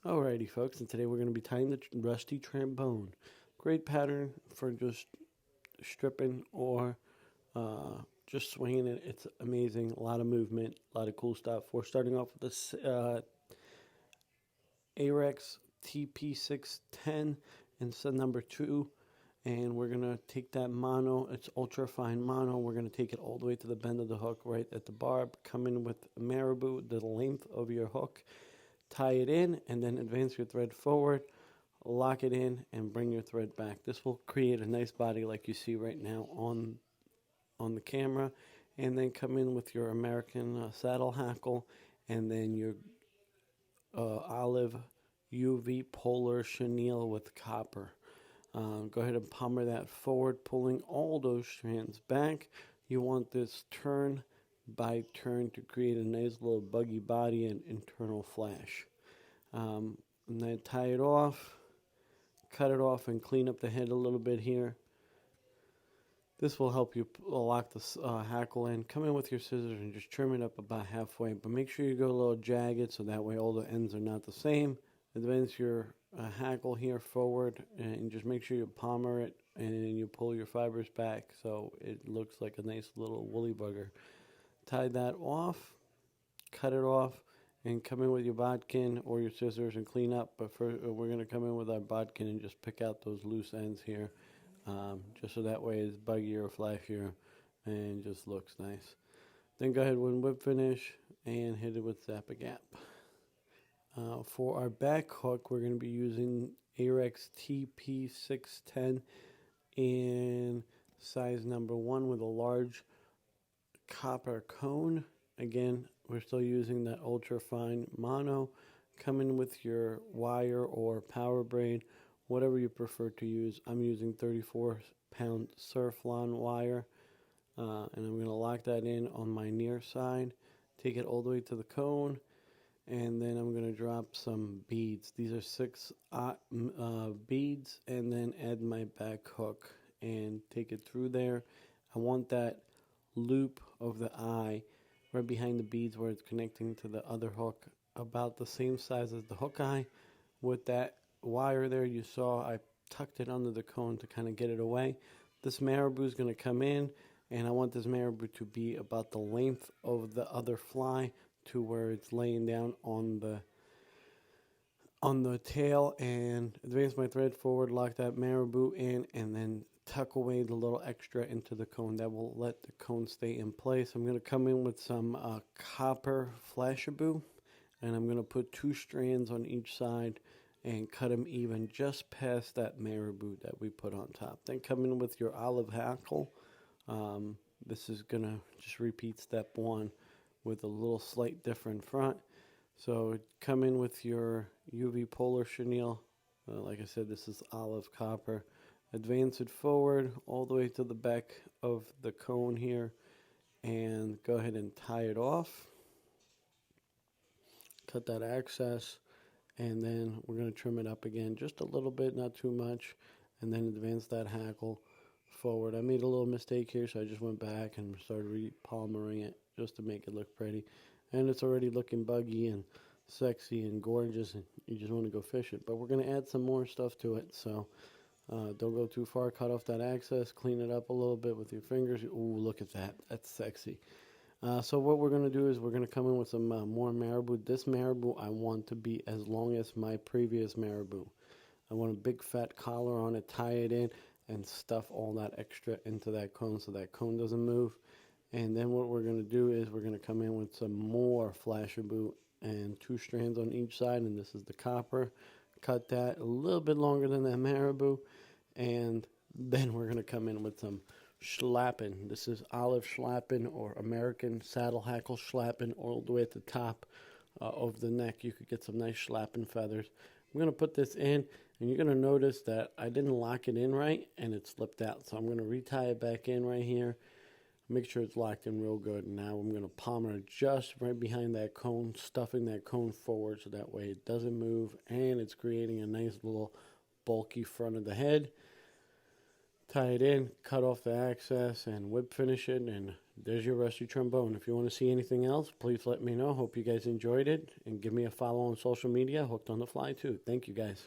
Alrighty, folks, and today we're going to be tying the rusty trombone. Great pattern for just stripping or just swinging it. It's amazing. A lot of movement, a lot of cool stuff. We're starting off with this Arex TP610 and set number 2. And we're going to take that mono, it's ultra fine mono. We're going to take it all the way to the bend of the hook right at the barb. Come in with marabou, the length of your hook. Tie it in and then advance your thread forward, lock it in, and bring your thread back. This will create a nice body like you see right now on the camera. And then come in with your American saddle hackle and then your olive UV polar chenille with copper. Go ahead and palmer that forward, pulling all those strands back. You want this turn by turn to create a nice little buggy body and internal flash. And then tie it off, cut it off, and clean up the head a little bit here. This will help you lock the hackle in. Come in with your scissors and just trim it up about halfway, but make sure you go a little jagged so that way all the ends are not the same. Advance your hackle here forward and just make sure you palmer it and you pull your fibers back so it looks like a nice little woolly bugger. Tie that off, cut it off, and come in with your bodkin or your scissors and clean up. But first, we're going to come in with our bodkin and just pick out those loose ends here, just so that way it's buggier or flashier and just looks nice. Then go ahead and whip finish and hit it with Zap-A-Gap. For our back hook, we're going to be using Arex TP610 in size number 1 with a large copper cone. Again, we're still using that ultra fine mono. Come in with your wire or power braid, whatever you prefer to use. I'm using 34-pound Surflon wire, and I'm going to lock that in on my near side. Take it all the way to the cone, and then I'm going to drop some beads. These are 6 beads, and then add my back hook and take it through there. I want that loop of the eye right behind the beads where it's connecting to the other hook, about the same size as the hook eye. With that wire there you saw, I tucked it under the cone to kind of get it away. This marabou is going to come in, and I want this marabou to be about the length of the other fly to where it's laying down on the tail, and advance my thread forward, lock that marabou in, and then tuck away the little extra into the cone. That will let the cone stay in place. I'm going to come in with some copper flashabou, and I'm going to put 2 strands on each side and cut them even just past that marabou that we put on top. Then come in with your olive hackle. This is going to just repeat step 1 with a little slight different front. So come in with your UV polar chenille. Like I said, this is olive copper. Advance it forward all the way to the back of the cone here and go ahead and tie it off. Cut that excess, and then we're going to trim it up again just a little bit, not too much, and then advance that hackle forward. I made a little mistake here, so I just went back and started re-palmering it just to make it look pretty. And it's already looking buggy and sexy and gorgeous, and you just want to go fish it. But we're going to add some more stuff to it, so don't go too far. Cut off that excess, clean it up a little bit with your fingers. Ooh, look at that. That's sexy. So what we're going to do is we're going to come in with some more marabou. This marabou I want to be as long as my previous marabou. I want a big fat collar on it, tie it in, and stuff all that extra into that cone so that cone doesn't move. And then what we're going to do is we're going to come in with some more flashabou and 2 strands on each side, and this is the copper. Cut that a little bit longer than that marabou, and then we're going to come in with some schlappen. This is olive schlappen or American saddle hackle schlappen all the way at the top of the neck. You could get some nice schlappen feathers. I'm going to put this in, and you're going to notice that I didn't lock it in right, and it slipped out. So I'm going to retie it back in right here. Make sure it's locked in real good. And now I'm going to palmer it just right behind that cone, stuffing that cone forward so that way it doesn't move, and it's creating a nice little bulky front of the head. Tie it in, cut off the excess, and whip finish it, and there's your rusty trombone. If you want to see anything else, please let me know. Hope you guys enjoyed it. And give me a follow on social media, Hooked on the Fly, too. Thank you, guys.